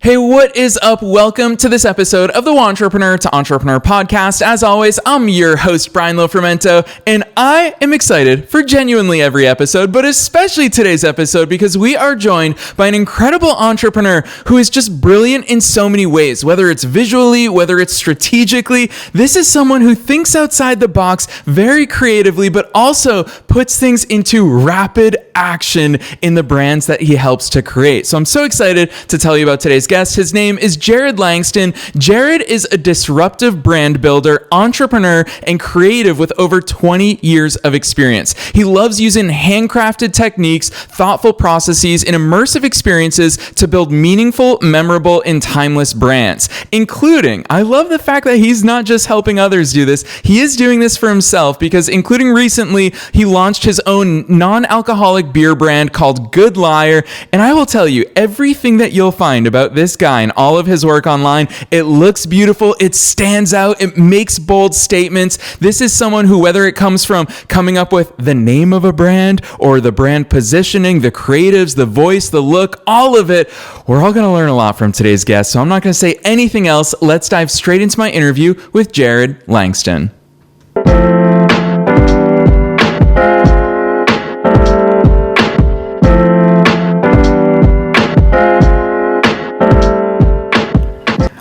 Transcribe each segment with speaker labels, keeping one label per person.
Speaker 1: Hey, what is up? Welcome to this episode of the Entrepreneur to Entrepreneur podcast. As always, I'm your host, Brian Lofermento, and I am excited for genuinely every episode, but especially today's episode because we are joined by an incredible entrepreneur who is just brilliant in so many ways, whether it's visually, whether it's strategically. This is someone who thinks outside the box very creatively, but also puts things into rapid action in the brands that he helps to create. So I'm so excited to tell you about today's guest. His name is Jared Langston. Jared is a disruptive brand builder, entrepreneur, and creative with over 20 years of experience. He loves using handcrafted techniques, thoughtful processes, and immersive experiences to build meaningful, memorable, and timeless brands, including, I love the fact that he's not just helping others do this, he is doing this for himself because including recently, he launched his own non-alcoholic beer brand called Good Liar. And I will tell you, everything that you'll find about this guy and all of his work online, it looks beautiful, it stands out, it makes bold statements. This is someone who, whether it comes from coming up with the name of a brand or the brand positioning, the creatives, the voice, the look, all of it, we're all going to learn a lot from today's guest. So I'm not going to say anything else. Let's dive straight into my interview with Jared Langston.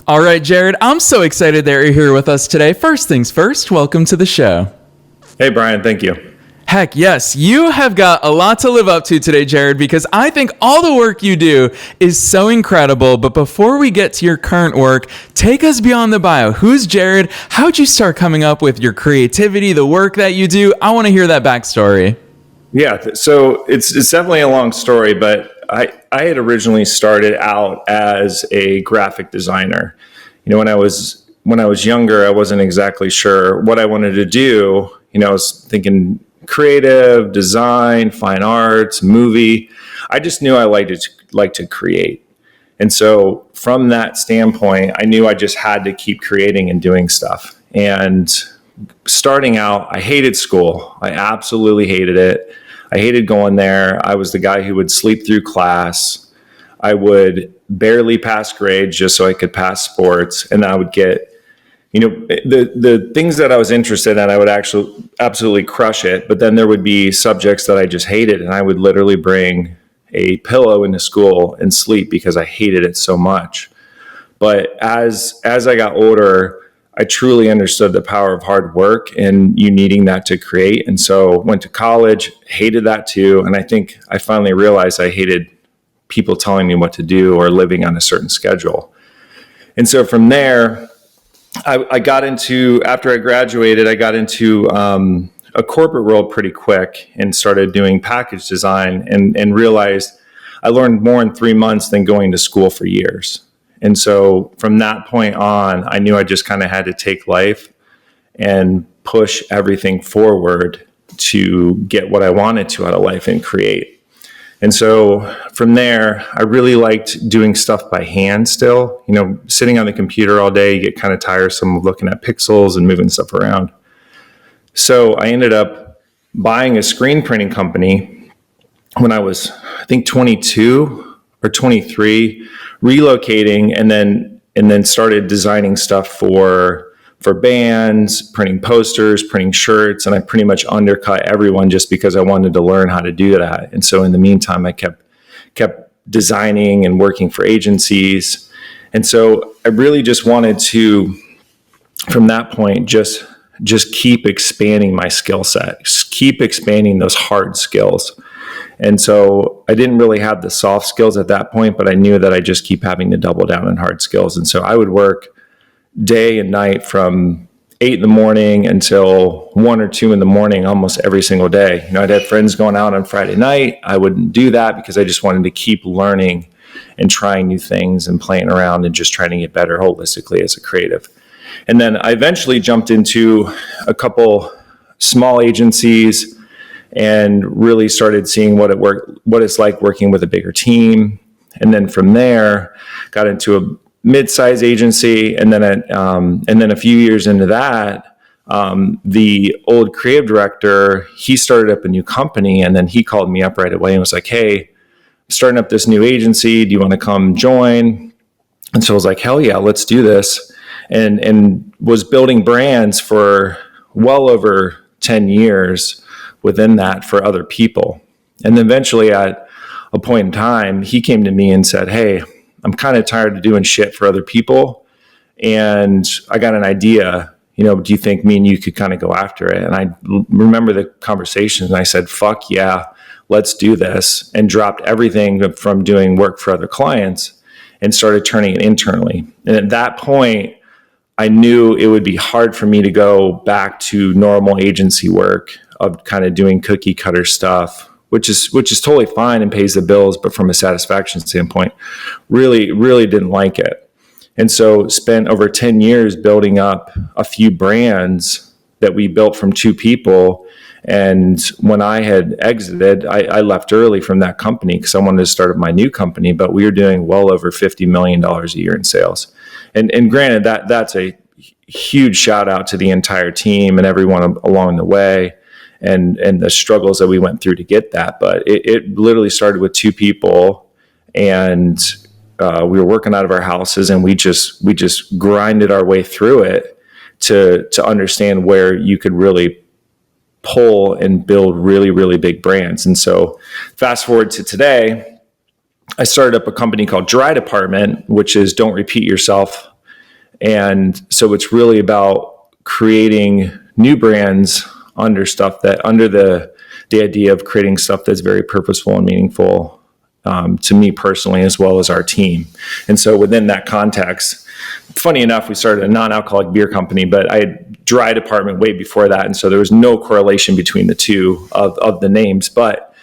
Speaker 1: All right, Jared, I'm so excited that you're here with us today. First things first, welcome to the show.
Speaker 2: Hey, Brian, thank you.
Speaker 1: Heck yes, you have got a lot to live up to today, Jared, because I think all the work you do is so incredible. But before we get to your current work, take us beyond the bio. Who's Jared? How'd you start coming up with your creativity, the work that you do? I want to hear that backstory.
Speaker 2: Yeah, so it's definitely a long story, but I had originally started out as a graphic designer. You know, when I was younger, I wasn't exactly sure what I wanted to do. You know, I was thinking creative, design, fine arts, movie. I just knew I liked to create. And so from that standpoint, I knew I just had to keep creating and doing stuff. And starting out, I hated school. I absolutely hated it. I hated going there. I was the guy who would sleep through class. I would barely pass grades just so I could pass sports. And I would get, you know, the things that I was interested in, I would actually absolutely crush it. But then there would be subjects that I just hated. And I would literally bring a pillow into school and sleep because I hated it so much. But as I got older, I truly understood the power of hard work and you needing that to create. And so went to college, hated that too. And I think I finally realized I hated people telling me what to do or living on a certain schedule. And so from there, I got into, after I graduated, I got into a corporate world pretty quick and started doing package design and realized I learned more in 3 months than going to school for years. And so from that point on, I knew I just kind of had to take life and push everything forward to get what I wanted to out of life and create. And so from there, I really liked doing stuff by hand still. You know, sitting on the computer all day, you get kind of tiresome of looking at pixels and moving stuff around. So I ended up buying a screen printing company when I was, I think, 22 or 23, relocating and then started designing stuff for bands, printing posters, printing shirts, and I pretty much undercut everyone just because I wanted to learn how to do that. And so in the meantime, I kept designing and working for agencies. And so I really just wanted to, from that point, just keep expanding my skill set, keep expanding those hard skills. And so I didn't really have the soft skills at that point, but I knew that I just keep having to double down on hard skills. And so I would work day and night from 8 a.m. until 1 or 2 a.m. almost every single day. You know, I'd have friends going out on Friday night. I wouldn't do that because I just wanted to keep learning and trying new things and playing around and just trying to get better holistically as a creative. And then I eventually jumped into a couple small agencies and really started seeing what it's like working with a bigger team. And then from there, got into a mid-size agency. And then a few years into that, the old creative director, he started up a new company. And then he called me up right away and was like, hey, I'm starting up this new agency. Do you want to come join? And so I was like, hell yeah, let's do this. And was building brands for well over 10 years within that for other people. And then eventually at a point in time, he came to me and said, hey, I'm kind of tired of doing shit for other people. And I got an idea, do you think me and you could kind of go after it? And I remember the conversation and I said, fuck yeah, let's do this, and dropped everything from doing work for other clients and started turning it internally. And at that point, I knew it would be hard for me to go back to normal agency work of kind of doing cookie cutter stuff, which is totally fine and pays the bills, but from a satisfaction standpoint, really, really didn't like it. And so spent over 10 years building up a few brands that we built from two people. And when I had exited, I left early from that company because I wanted to start my new company, but we were doing well over $50 million a year in sales. And granted, that's a huge shout out to the entire team and everyone along the way, and the struggles that we went through to get that. But it literally started with two people, and we were working out of our houses, and we just grinded our way through it to understand where you could really pull and build really, really big brands. And so fast forward to today, I started up a company called Dry Department, which is don't repeat yourself. And so it's really about creating new brands under the idea of creating stuff that's very purposeful and meaningful to me personally, as well as our team. And so within that context, funny enough, we started a non-alcoholic beer company, but I had Dry Department way before that. And so there was no correlation between the two of the names. But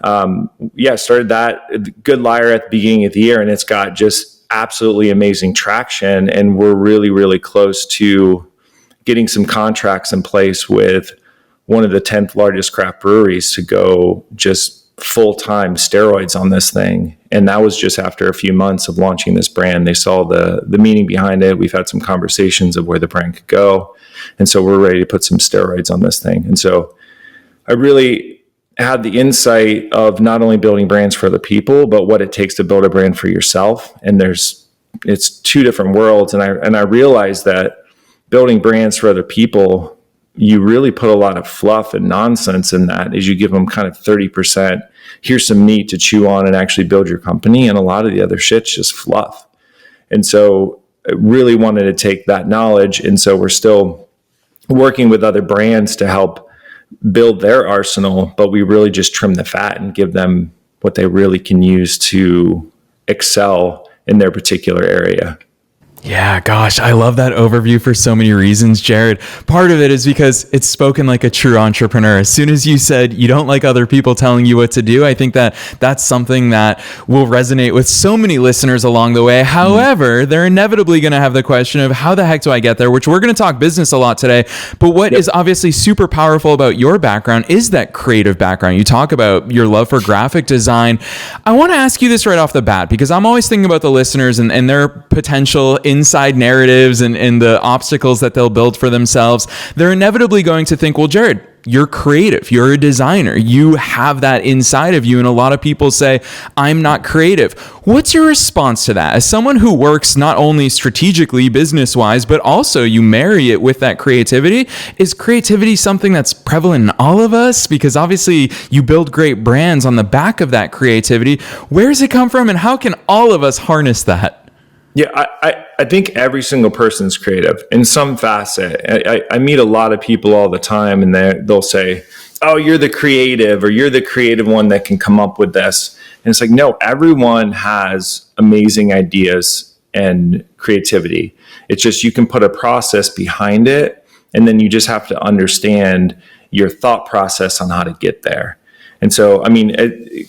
Speaker 2: started that Good Liar at the beginning of the year, and it's got just absolutely amazing traction. And we're really, really close to getting some contracts in place with one of the 10th largest craft breweries to go just full-time steroids on this thing. And that was just after a few months of launching this brand. They saw the meaning behind it. We've had some conversations of where the brand could go. And so we're ready to put some steroids on this thing. And so I really had the insight of not only building brands for other people, but what it takes to build a brand for yourself. And it's two different worlds. And I realized that building brands for other people, you really put a lot of fluff and nonsense in that, as you give them kind of 30%. Here's some meat to chew on and actually build your company. And a lot of the other shit's just fluff. And so I really wanted to take that knowledge. And so we're still working with other brands to help build their arsenal, but we really just trim the fat and give them what they really can use to excel in their particular area.
Speaker 1: Yeah, gosh, I love that overview for so many reasons, Jared. Part of it is because it's spoken like a true entrepreneur. As soon as you said you don't like other people telling you what to do, I think that that's something that will resonate with so many listeners along the way. However, they're inevitably going to have the question of how the heck do I get there, which we're going to talk business a lot today. But what is obviously super powerful about your background is that creative background. You talk about your love for graphic design. I want to ask you this right off the bat, because I'm always thinking about the listeners and their potential inside narratives and the obstacles that they'll build for themselves. They're inevitably going to think, well, Jared, you're creative. You're a designer. You have that inside of you. And a lot of people say, I'm not creative. What's your response to that? As someone who works not only strategically, business-wise, but also you marry it with that creativity. Is creativity something that's prevalent in all of us? Because obviously you build great brands on the back of that creativity. Where does it come from, and how can all of us harness that?
Speaker 2: Yeah, I think every single person's creative in some facet. I meet a lot of people all the time, and they'll say, oh, you're the creative, or you're the creative one that can come up with this. And it's like, no, everyone has amazing ideas and creativity. It's just you can put a process behind it, and then you just have to understand your thought process on how to get there. And so, I mean,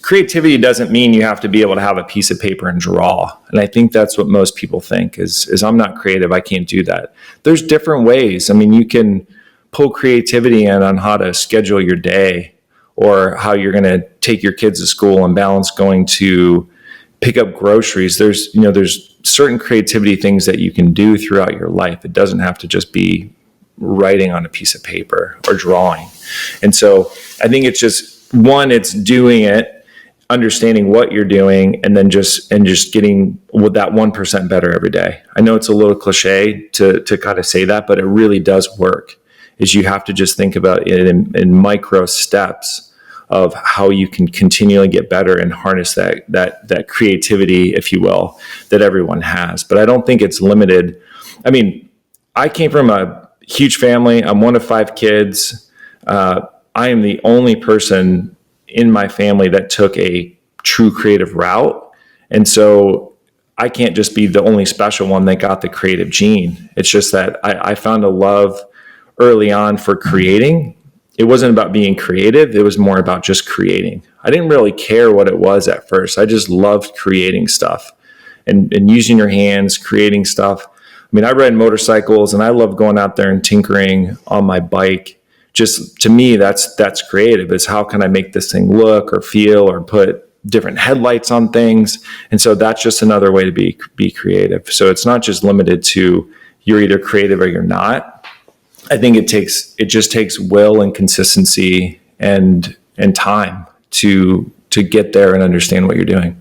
Speaker 2: creativity doesn't mean you have to be able to have a piece of paper and draw. And I think that's what most people think is I'm not creative. I can't do that. There's different ways. I mean, you can pull creativity in on how to schedule your day, or how you're going to take your kids to school and balance going to pick up groceries. There's certain creativity things that you can do throughout your life. It doesn't have to just be writing on a piece of paper or drawing. And so I think it's just, one, it's doing it. understanding what you're doing, and then just getting with that 1% better every day. I know it's a little cliche to kind of say that, but it really does work. Is you have to just think about it in micro steps of how you can continually get better and harness that creativity, if you will, that everyone has. But I don't think it's limited. I mean, I came from a huge family. I'm one of 5 kids. I am the only person in my family that took a true creative route. And so I can't just be the only special one that got the creative gene. It's just that I found a love early on for creating. It wasn't about being creative. It was more about just creating. I didn't really care what it was at first. I just loved creating stuff and using your hands, creating stuff. I mean, I ride motorcycles and I love going out there and tinkering on my bike. Just to me, that's creative. Is how can I make this thing look or feel or put different headlights on things? And so that's just another way to be creative. So it's not just limited to you're either creative or you're not. I think it just takes will and consistency and time to get there and understand what you're doing.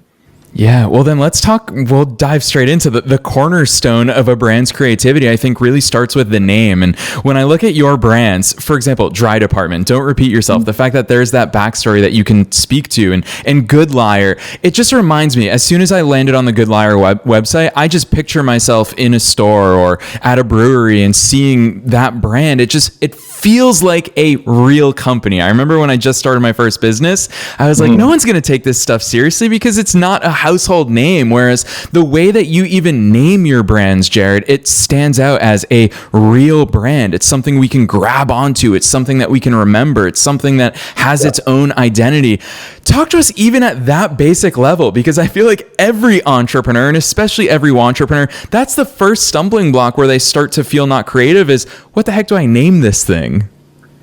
Speaker 1: Yeah, well then we'll dive straight into the cornerstone of a brand's creativity. I think really starts with the name. And when I look at your brands, for example, Dry Department, Don't Repeat Yourself, the fact that there's that backstory that you can speak to, and Good Liar, it just reminds me, as soon as I landed on the Good Liar website, I just picture myself in a store or at a brewery and seeing that brand. It feels like a real company. I remember when I just started my first business, I was like, no one's going to take this stuff seriously because it's not a household name. Whereas the way that you even name your brands, Jared, it stands out as a real brand. It's something we can grab onto. It's something that we can remember. It's something that has its own identity. Talk to us even at that basic level, because I feel like every entrepreneur, and especially every entrepreneur, that's the first stumbling block where they start to feel not creative is, what the heck do I name this thing?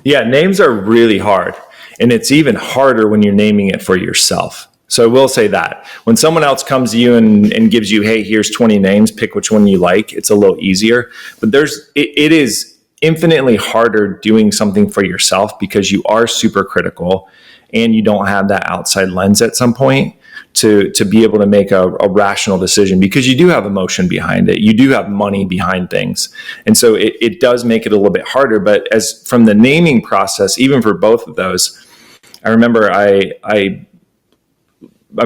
Speaker 2: Yeah, names are really hard. And it's even harder when you're naming it for yourself. So I will say that when someone else comes to you and gives you, hey, here's 20 names, pick which one you like, it's a little easier. But it is infinitely harder doing something for yourself because you are super critical and you don't have that outside lens at some point to be able to make a rational decision, because you do have emotion behind it. You do have money behind things. And so it does make it a little bit harder. But as from the naming process, even for both of those, I remember I'm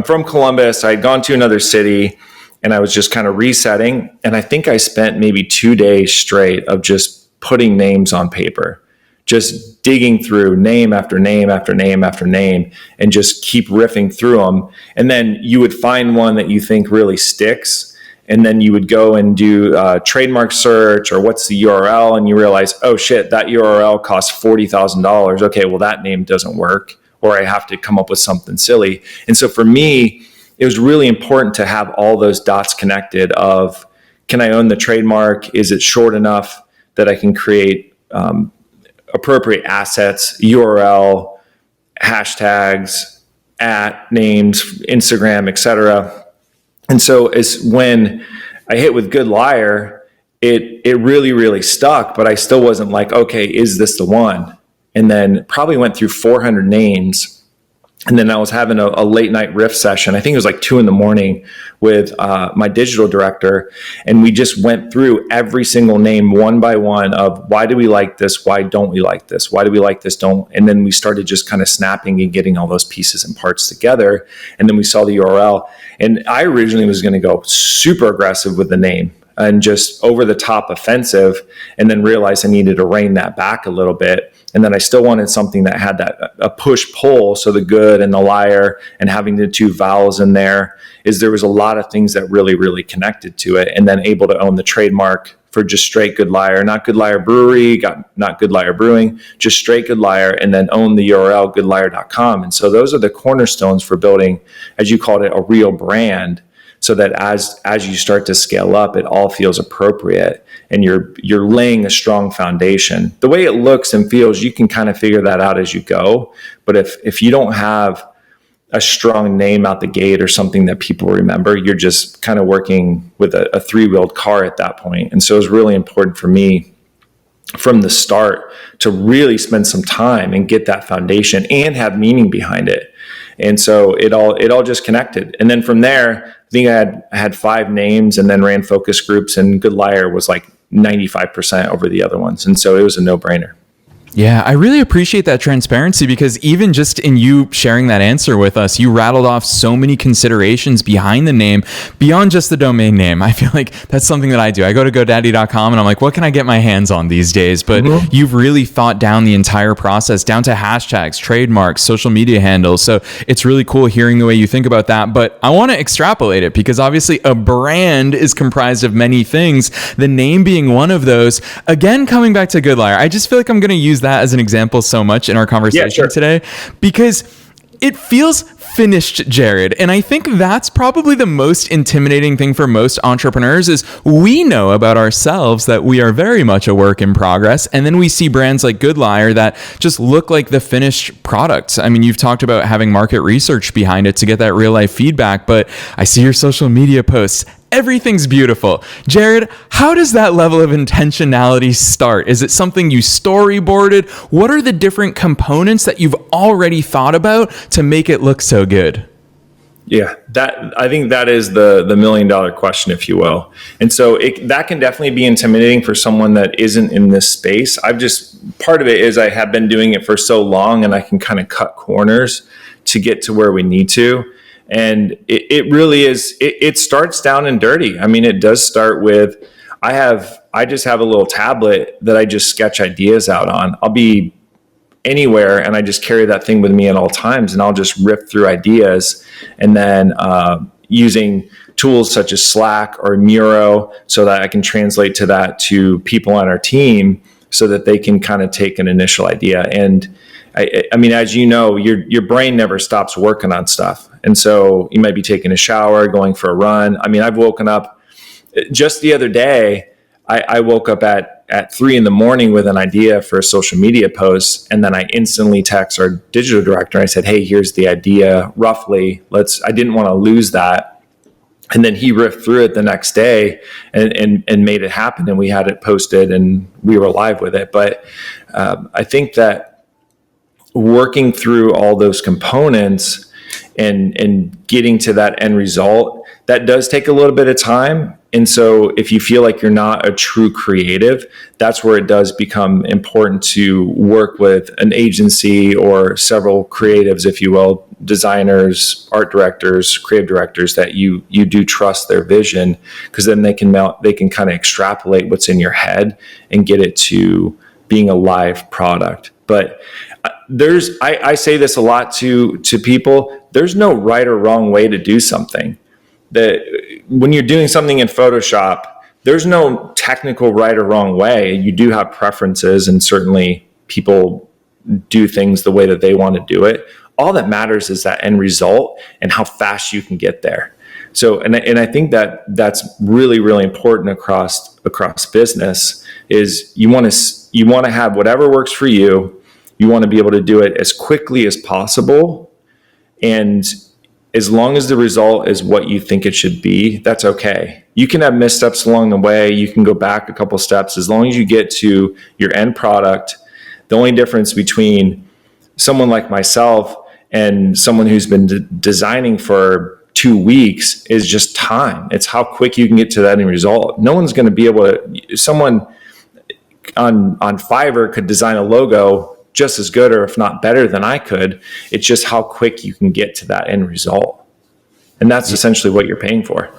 Speaker 2: from Columbus. I had gone to another city and I was just kind of resetting. And I think I spent maybe 2 days straight of just putting names on paper, just digging through name after name after name after name, and just keep riffing through them. And then you would find one that you think really sticks. And then you would go and do a trademark search or what's the URL. And you realize, oh shit, that URL costs $40,000. Okay, well that name doesn't work, or I have to come up with something silly. And so for me, it was really important to have all those dots connected of, can I own the trademark? Is it short enough that I can create appropriate assets, URL, hashtags, names, Instagram, etc. And so as when I hit with Good Liar, it really, really stuck, but I still wasn't like, okay, is this the one? And then probably went through 400 names. And then I was having a late night riff session. I think it was like 2 a.m. with my digital director. And we just went through every single name one by one of, why do we like this? Why don't we like this? Why do we like this? Don't. And then we started just kind of snapping and getting all those pieces and parts together. And then we saw the URL. And I originally was going to go super aggressive with the name and just over the top offensive, and then realized I needed to rein that back a little bit. And then I still wanted something that had a push pull. So the good and the liar, and having the 2 vowels in there, there was a lot of things that really, really connected to it. And then able to own the trademark for just straight Good Liar, not Good Liar Brewery, not Good Liar Brewing, just straight Good Liar, and then own the URL goodliar.com. And so those are the cornerstones for building, as you called it, a real brand. So that as you start to scale up, it all feels appropriate and you're laying a strong foundation. The way it looks and feels, you can kind of figure that out as you go. But if you don't have a strong name out the gate or something that people remember, you're just kind of working with a 3-wheeled car at that point. And so it was really important for me from the start to really spend some time and get that foundation and have meaning behind it. And so it all just connected. And then from there, I think I had 5 names and then ran focus groups, and Good Liar was like 95% over the other ones. And so it was a no-brainer.
Speaker 1: Yeah, I really appreciate that transparency, because even just in you sharing that answer with us, you rattled off so many considerations behind the name beyond just the domain name. I feel like that's something that I do. I go to GoDaddy.com and I'm like, what can I get my hands on these days? But you've really thought down the entire process, down to hashtags, trademarks, social media handles. So it's really cool hearing the way you think about that. But I want to extrapolate it, because obviously a brand is comprised of many things, the name being one of those. Again, coming back to Good Liar, I just feel like I'm going to use that as an example so much in our conversation today, because it feels finished, Jared. And I think that's probably the most intimidating thing for most entrepreneurs, is we know about ourselves that we are very much a work in progress. And then we see brands like Good Liar that just look like the finished product. I mean, you've talked about having market research behind it to get that real life feedback, but I see your social media posts. Everything's beautiful. Jared, how does that level of intentionality start? Is it something you storyboarded? What are the different components that you've already thought about to make it look so good?
Speaker 2: Yeah, I think that is the $1 million question, if you will. And so that can definitely be intimidating for someone that isn't in this space. Part of it is I have been doing it for so long, and I can kind of cut corners to get to where we need to. And it really is, it starts down and dirty. I mean, it does start with, I just have a little tablet that I just sketch ideas out on. I'll be anywhere and I just carry that thing with me at all times, and I'll just rip through ideas. And then using tools such as Slack or Miro, so that I can translate to people on our team, so that they can kind of take an initial idea. And I mean, as you know, your brain never stops working on stuff. And so you might be taking a shower, going for a run. I mean, I've woken up just the other day. I woke up at 3 a.m. with an idea for a social media post. And then I instantly text our digital director. And I said, hey, here's the idea roughly. I didn't want to lose that. And then he riffed through it the next day and made it happen. And we had it posted and we were live with it. But I think that working through all those components and getting to that end result, that does take a little bit of time. And so if you feel like you're not a true creative, that's where it does become important to work with an agency or several creatives, if you will, designers, art directors, creative directors, that you do trust their vision, because then they can kind of extrapolate what's in your head and get it to being a live product. But I say this a lot to people, there's no right or wrong way to do something. That when you're doing something in Photoshop, there's no technical right or wrong way. You do have preferences, and certainly people do things the way that they want to do it. All that matters is that end result and how fast you can get there. So, and I think that's really, really important across business, is you want to have whatever works for you. You want to be able to do it as quickly as possible. And as long as the result is what you think it should be, that's okay. You can have missteps along the way. You can go back a couple steps. As long as you get to your end product, the only difference between someone like myself and someone who's been designing for 2 weeks is just time. It's how quick you can get to that end result. No one's going to be able to, someone on Fiverr could design a logo just as good, or if not better than I could. It's just how quick you can get to that end result. And that's essentially what you're paying for.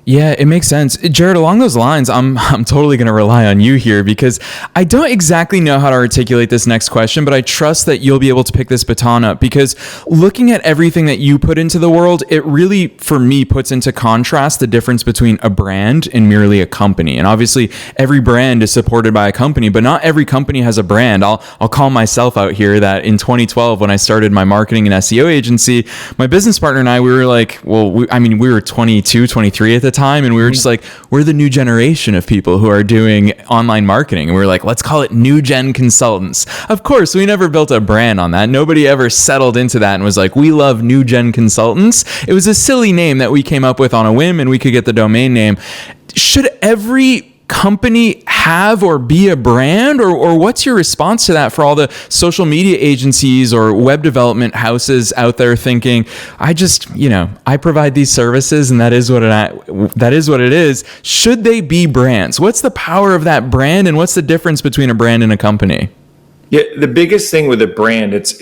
Speaker 1: Yeah, it makes sense. Jared, along those lines, I'm totally going to rely on you here, because I don't exactly know how to articulate this next question, but I trust that you'll be able to pick this baton up, because looking at everything that you put into the world, it really, for me, puts into contrast the difference between a brand and merely a company. And obviously, every brand is supported by a company, but not every company has a brand. I'll call myself out here that in 2012, when I started my marketing and SEO agency, my business partner and I, we were like, we were 22, 23 at the time, and we were just like, we're the new generation of people who are doing online marketing, and we were like, let's call it New Gen Consultants. Of course, we never built a brand on that. Nobody ever settled into that and was like, we love New Gen Consultants. It was a silly name that we came up with on a whim, and we could get the domain name. Should every company have or be a brand, or what's your response to that for all the social media agencies or web development houses out there thinking, I provide these services and that is what it is. Should they be brands? What's the power of that brand, and what's the difference between a brand and a company?
Speaker 2: Yeah, the biggest thing with a brand, it's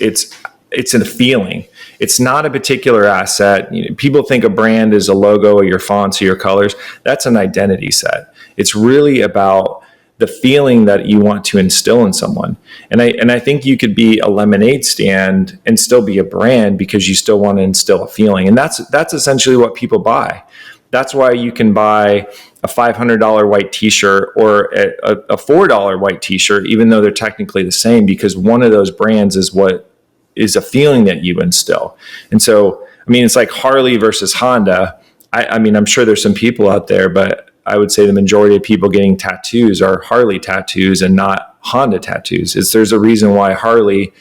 Speaker 2: a feeling. It's not a particular asset. People think a brand is a logo or your fonts or your colors. That's an identity set. It's really about the feeling that you want to instill in someone. And I think you could be a lemonade stand and still be a brand because you still want to instill a feeling. And that's essentially what people buy. That's why you can buy a $500 white t-shirt or a $4 white t-shirt, even though they're technically the same, because one of those brands is a feeling that you instill. And so, it's like Harley versus Honda. I'm sure there's some people out there, but I would say the majority of people getting tattoos are Harley tattoos and not Honda tattoos. There's a reason why Harley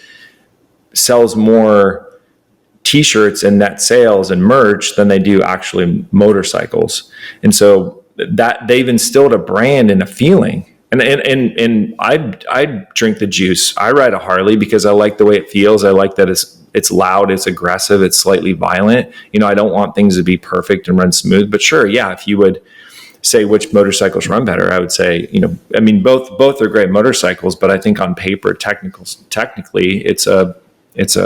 Speaker 2: sells more t-shirts and net sales and merch than they do actually motorcycles. And so that they've instilled a brand and a feeling. And I drink the juice. I ride a Harley because I like the way it feels. I like that it's loud, it's aggressive, it's slightly violent. I don't want things to be perfect and run smooth. But sure, yeah, if you would say which motorcycles run better, I would say, both are great motorcycles, but I think on paper, technically, it's a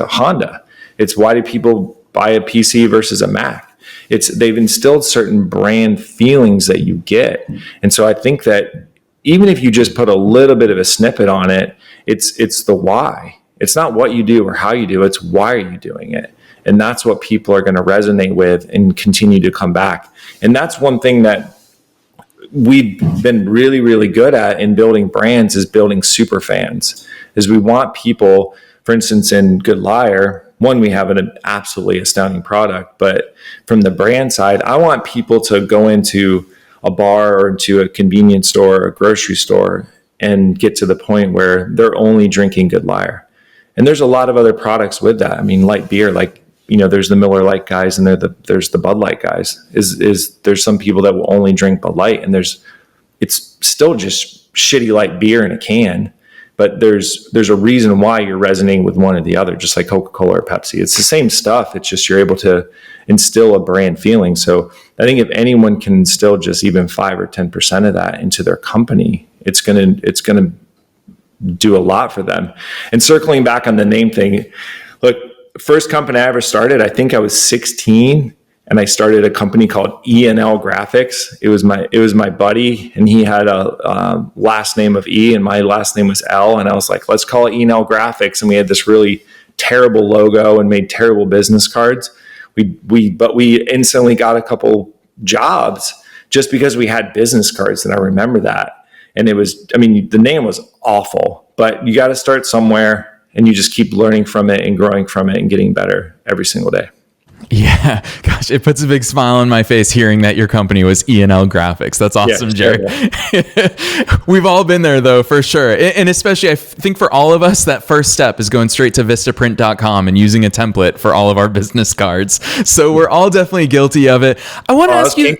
Speaker 2: Honda. It's why do people buy a PC versus a Mac? They've instilled certain brand feelings that you get. And so I think that even if you just put a little bit of a snippet on it, it's the why. It's not what you do or how you do, it's why are you doing it? And that's what people are going to resonate with and continue to come back. And that's one thing that we've been really, really good at in building brands, is building super fans. Is we want people, for instance, in Good Liar, one, we have an absolutely astounding product, but from the brand side, I want people to go into a bar or into a convenience store or a grocery store and get to the point where they're only drinking Good Liar. And there's a lot of other products with that. Light beer, there's the Miller Lite guys and there's the Bud Light guys. There's some people that will only drink Bud Light, and it's still just shitty light beer in a can, but there's a reason why you're resonating with one or the other, just like Coca-Cola or Pepsi. It's the same stuff. It's just you're able to instill a brand feeling. So I think if anyone can instill just even 5 or 10% of that into their company, it's gonna do a lot for them. And circling back on the name thing, look, first company I ever started, I think I was 16, and I started a company called E&L Graphics. It was my buddy, and he had a last name of E, and my last name was L, and I was like, let's call it E&L Graphics. And we had this really terrible logo and made terrible business cards. But we instantly got a couple jobs just because we had business cards, and I remember that. And it was, the name was awful, but you got to start somewhere, and you just keep learning from it and growing from it and getting better every single day.
Speaker 1: Yeah, gosh, it puts a big smile on my face hearing that your company was E&L Graphics. That's awesome, Jared. Yeah. We've all been there, though, for sure. And especially, I think for all of us, that first step is going straight to vistaprint.com and using a template for all of our business cards. So we're all definitely guilty of it. I want to ask you...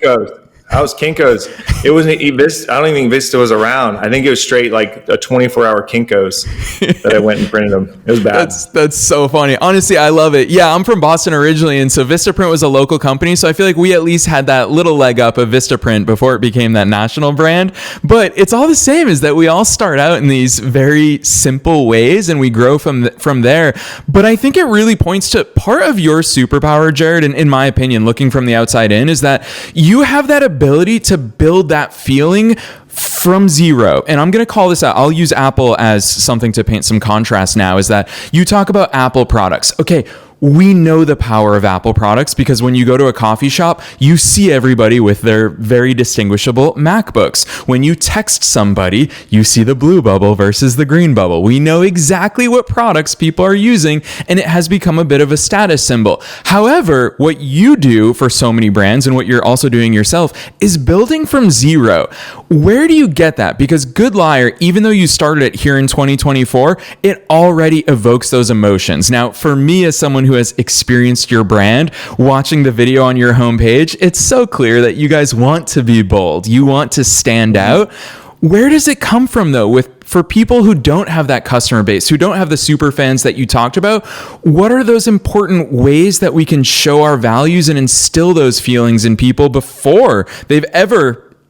Speaker 2: I was Kinko's. It wasn't Vista. I don't even think Vista was around. I think it was straight like a 24-hour Kinko's that I went and printed them. It was bad.
Speaker 1: That's so funny. Honestly, I love it. Yeah, I'm from Boston originally, and so Vistaprint was a local company, so I feel like we at least had that little leg up of Vistaprint before it became that national brand. But it's all the same, is that we all start out in these very simple ways, and we grow from there. But I think it really points to part of your superpower, Jared, and in my opinion, looking from the outside in, is that you have that ability to build that feeling from zero. And I'm going to call this out. I'll use Apple as something to paint some contrast now, is that you talk about Apple products. Okay, we know the power of Apple products because when you go to a coffee shop, you see everybody with their very distinguishable MacBooks. When you text somebody, you see the blue bubble versus the green bubble. We know exactly what products people are using, and it has become a bit of a status symbol. However, what you do for so many brands and what you're also doing yourself is building from zero. Where do you get that? Because Good Liar, even though you started it here in 2024, it already evokes those emotions. Now, for me, as someone who has experienced your brand, watching the video on your homepage, it's so clear that you guys want to be bold. You want to stand out. Where does it come from, though, for people who don't have that customer base, who don't have the super fans that you talked about? What are those important ways that we can show our values and instill those feelings in people before they've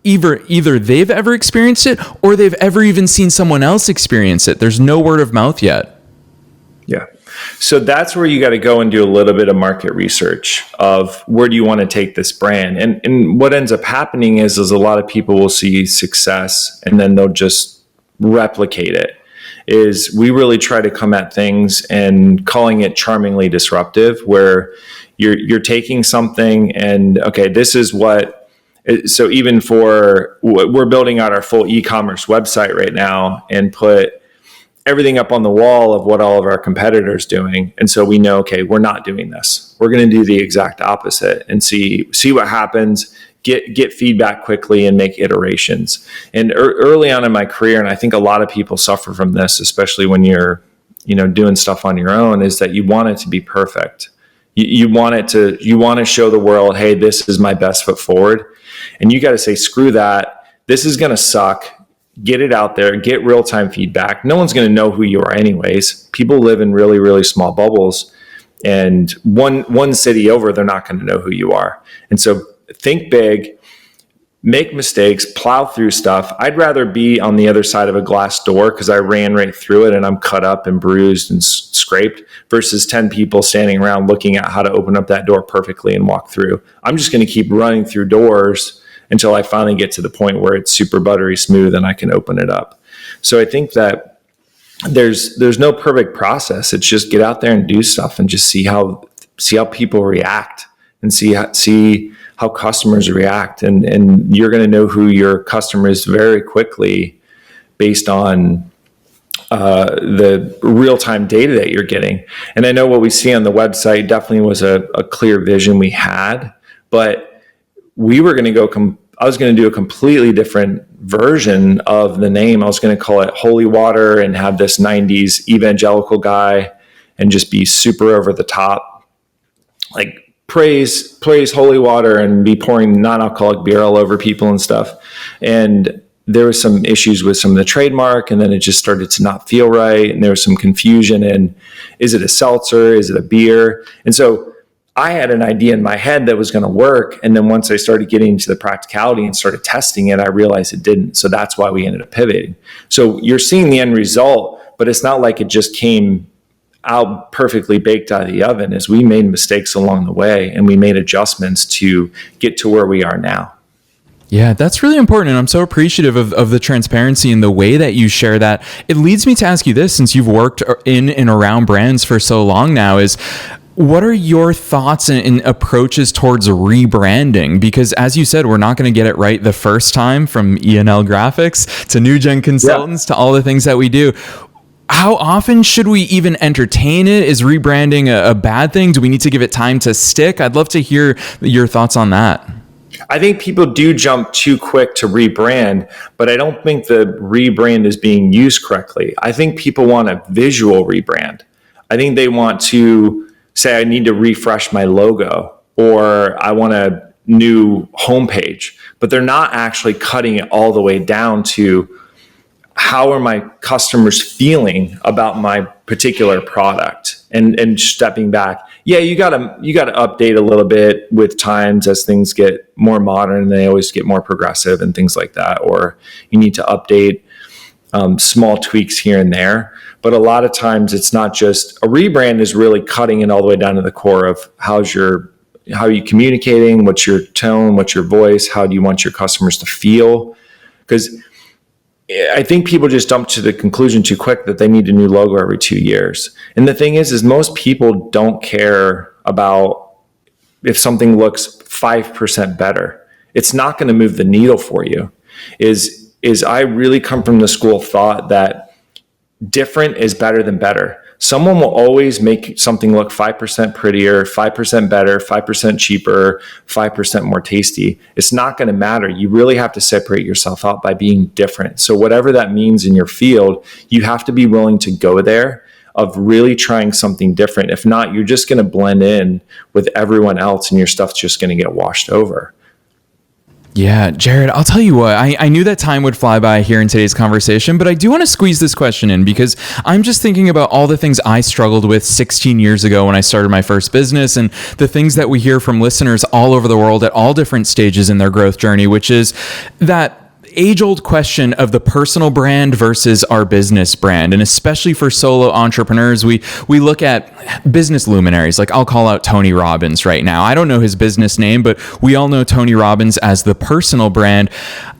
Speaker 1: either they've ever experienced it or they've ever even seen someone else experience it? There's no word of mouth yet.
Speaker 2: Yeah. So that's where you got to go and do a little bit of market research of where do you want to take this brand? And what ends up happening is a lot of people will see success and then they'll just replicate it. Is we really try to come at things and calling it charmingly disruptive, where you're taking something and, okay, this is what, so even for, we're building out our full e-commerce website right now and put everything up on the wall of what all of our competitors doing. And so we know, okay, we're not doing this. We're going to do the exact opposite and see what happens, get feedback quickly and make iterations. And early on in my career, and I think a lot of people suffer from this, especially when you're, doing stuff on your own, is that you want it to be perfect. You want to show the world, hey, this is my best foot forward. And you got to say, screw that. This is going to suck. Get it out there, get real-time feedback. No one's going to know who you are anyways. People live in really, really small bubbles. And one city over, they're not going to know who you are. And so think big, make mistakes, plow through stuff. I'd rather be on the other side of a glass door because I ran right through it and I'm cut up and bruised and scraped versus 10 people standing around looking at how to open up that door perfectly and walk through. I'm just going to keep running through doors until I finally get to the point where it's super buttery smooth and I can open it up. So I think that there's no perfect process. It's just get out there and do stuff and just see how people react and see how customers react. And you're going to know who your customer is very quickly based on the real-time data that you're getting. And I know what we see on the website definitely was a clear vision we had, but we were going to I was going to do a completely different version of the name. I was going to call it Holy Water and have this 90s evangelical guy and just be super over the top, like praise holy water and be pouring non-alcoholic beer all over people and stuff. And there was some issues with some of the trademark, and then it just started to not feel right. And there was some confusion in, is it a seltzer? Is it a beer? And so I had an idea in my head that was going to work. And then once I started getting into the practicality and started testing it, I realized it didn't. So that's why we ended up pivoting. So you're seeing the end result, but it's not like it just came out perfectly baked out of the oven. As we made mistakes along the way and we made adjustments to get to where we are now.
Speaker 1: Yeah, that's really important. And I'm so appreciative of the transparency and the way that you share that. It leads me to ask you this, since you've worked in and around brands for so long now, is what are your thoughts and approaches towards rebranding? Because as you said, we're not going to get it right the first time, from E&L graphics to New Gen Consultants to all the things that we do. How often should we even entertain it? Is rebranding a bad thing? Do we need to give it time to stick? I'd love to hear your thoughts on that.
Speaker 2: I think people do jump too quick to rebrand, but I don't think the rebrand is being used correctly. I think people want a visual rebrand. I think they want to say, I need to refresh my logo, or I want a new homepage, but they're not actually cutting it all the way down to how are my customers feeling about my particular product, and stepping back. Yeah, you got to update a little bit with times as things get more modern. They always get more progressive and things like that, or you need to update small tweaks here and there. But a lot of times it's not just a rebrand, is really cutting it all the way down to the core of how are you communicating? What's your tone? What's your voice? How do you want your customers to feel? Because I think people just jump to the conclusion too quick that they need a new logo every 2 years. And the thing is most people don't care about if something looks 5% better. It's not going to move the needle for you. I really come from the school of thought that different is better than better. Someone will always make something look 5% prettier, 5% better, 5% cheaper, 5% more tasty. It's not going to matter. You really have to separate yourself out by being different. So whatever that means in your field, you have to be willing to go there of really trying something different. If not, you're just going to blend in with everyone else and your stuff's just going to get washed over.
Speaker 1: Yeah, Jared, I'll tell you what, I knew that time would fly by here in today's conversation, but I do want to squeeze this question in because I'm just thinking about all the things I struggled with 16 years ago when I started my first business, and the things that we hear from listeners all over the world at all different stages in their growth journey, which is that age-old question of the personal brand versus our business brand. And especially for solo entrepreneurs, we look at business luminaries. Like, I'll call out Tony Robbins right now. I don't know his business name, but we all know Tony Robbins as the personal brand.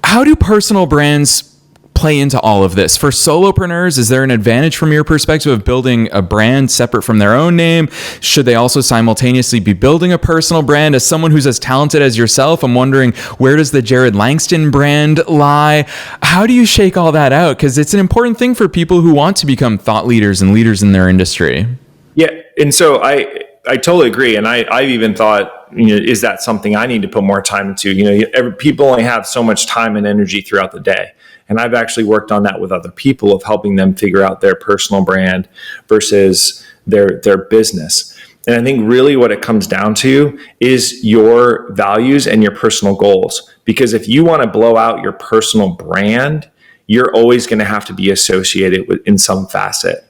Speaker 1: How do personal brands play into all of this? For solopreneurs, is there an advantage from your perspective of building a brand separate from their own name? Should they also simultaneously be building a personal brand? As someone who's as talented as yourself, I'm wondering, where does the Jared Langston brand lie? How do you shake all that out? Because it's an important thing for people who want to become thought leaders and leaders in their industry.
Speaker 2: Yeah. And so I totally agree. And I've even thought, is that something I need to put more time into? People only have so much time and energy throughout the day. And I've actually worked on that with other people of helping them figure out their personal brand versus their business. And I think really what it comes down to is your values and your personal goals. Because if you want to blow out your personal brand, you're always going to have to be associated with in some facet.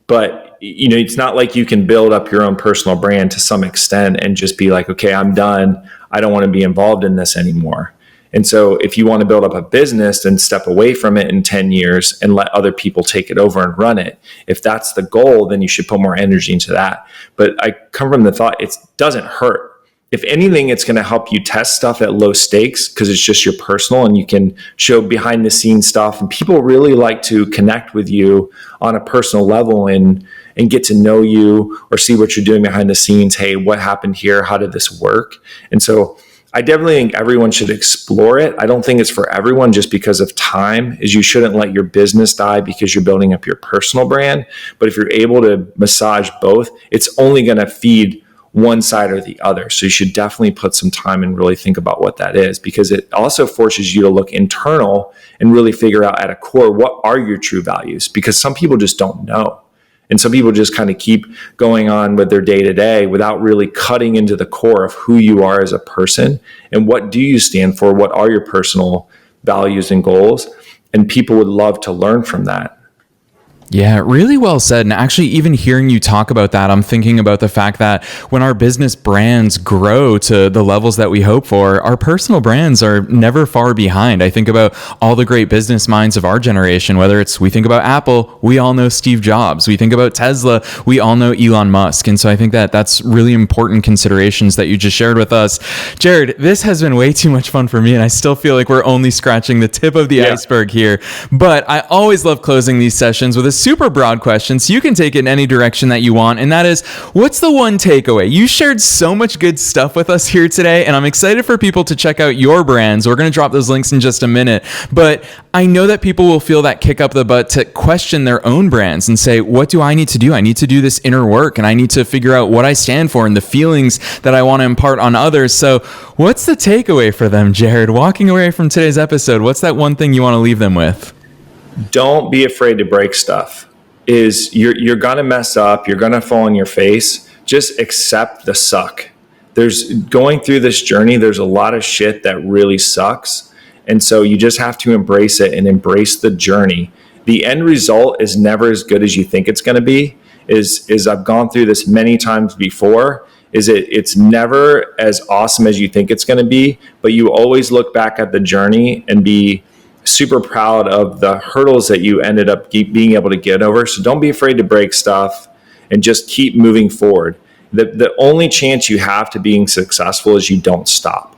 Speaker 2: But it's not like you can build up your own personal brand to some extent and just be like, okay, I'm done. I don't want to be involved in this anymore. And so if you want to build up a business, then step away from it in 10 years and let other people take it over and run it. If that's the goal, then you should put more energy into that. But I come from the thought, it doesn't hurt. If anything, it's going to help you test stuff at low stakes because it's just your personal and you can show behind the scenes stuff. And people really like to connect with you on a personal level and get to know you or see what you're doing behind the scenes. Hey, what happened here? How did this work? And so I definitely think everyone should explore it. I don't think it's for everyone just because of time, is you shouldn't let your business die because you're building up your personal brand. But if you're able to massage both, it's only going to feed one side or the other. So you should definitely put some time and really think about what that is, because it also forces you to look internal and really figure out at a core, what are your true values? Because some people just don't know. And some people just kind of keep going on with their day to day without really cutting into the core of who you are as a person and what do you stand for? What are your personal values and goals? And people would love to learn from that.
Speaker 1: Yeah, really well said. And actually, even hearing you talk about that, I'm thinking about the fact that when our business brands grow to the levels that we hope for, our personal brands are never far behind. I think about all the great business minds of our generation, whether it's, we think about Apple, we all know Steve Jobs. We think about Tesla, we all know Elon Musk. And so I think that that's really important considerations that you just shared with us. Jared, this has been way too much fun for me, and I still feel like we're only scratching the tip of the iceberg here. But I always love closing these sessions with a super broad question, so you can take it in any direction that you want, and that is, what's the one takeaway? You shared so much good stuff with us here today, and I'm excited for people to check out your brands. We're going to drop those links in just a minute, but I know that people will feel that kick up the butt to question their own brands and say, what do I need to do? I need to do this inner work, and I need to figure out what I stand for and the feelings that I want to impart on others. So what's the takeaway for them, Jared? Walking away from today's episode, what's that one thing you want to leave them with?
Speaker 2: Don't be afraid to break stuff. You're going to mess up. You're going to fall on your face. Just accept the suck. There's going through this journey. There's a lot of shit that really sucks. And so you just have to embrace it and embrace the journey. The end result is never as good as you think it's going to be. Is I've gone through this many times before. It's never as awesome as you think it's going to be, but you always look back at the journey and be super proud of the hurdles that you ended up being able to get over. So don't be afraid to break stuff and just keep moving forward. The only chance you have to being successful is you don't stop.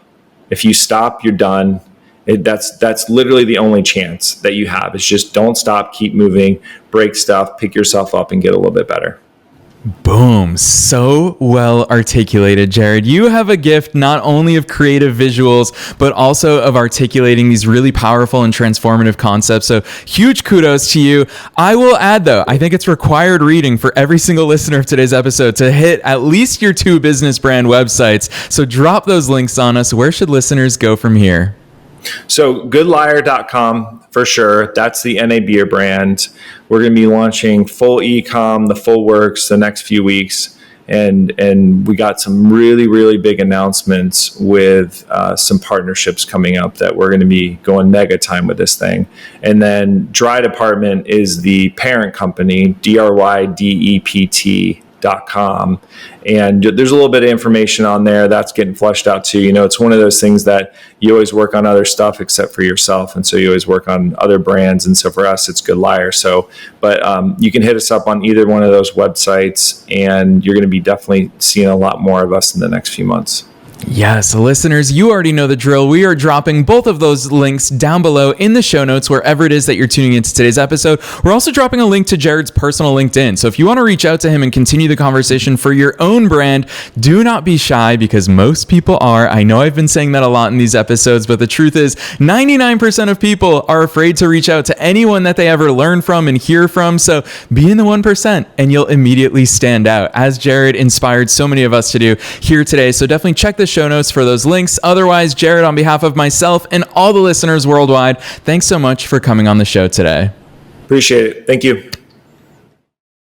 Speaker 2: If you stop, you're done. That's literally the only chance that you have, is just don't stop, keep moving, break stuff, pick yourself up, and get a little bit better.
Speaker 1: Boom. So well articulated, Jared. You have a gift not only of creative visuals, but also of articulating these really powerful and transformative concepts. So huge kudos to you. I will add, though, I think it's required reading for every single listener of today's episode to hit at least your 2 business brand websites. So drop those links on us. Where should listeners go from here?
Speaker 2: So goodliar.com for sure. That's the NA beer brand. We're going to be launching full e-com, the full works the next few weeks. And we got some really, really big announcements with some partnerships coming up that we're going to be going mega time with this thing. And then Dry Department is the parent company, DRYDEPT.com. And there's a little bit of information on there that's getting fleshed out too. It's one of those things that you always work on other stuff except for yourself. And so you always work on other brands. And so for us, it's Good Liar. So, but you can hit us up on either one of those websites, and you're going to be definitely seeing a lot more of us in the next few months.
Speaker 1: Yes, listeners, you already know the drill. We are dropping both of those links down below in the show notes, wherever it is that you're tuning into today's episode. We're also dropping a link to Jared's personal LinkedIn. So if you want to reach out to him and continue the conversation for your own brand, do not be shy, because most people are. I know I've been saying that a lot in these episodes, but the truth is 99% of people are afraid to reach out to anyone that they ever learn from and hear from. So be in the 1% and you'll immediately stand out, as Jared inspired so many of us to do here today. So definitely check the show notes for those links. Otherwise, Jared, on behalf of myself and all the listeners worldwide, thanks so much for coming on the show today.
Speaker 2: Appreciate it. Thank you.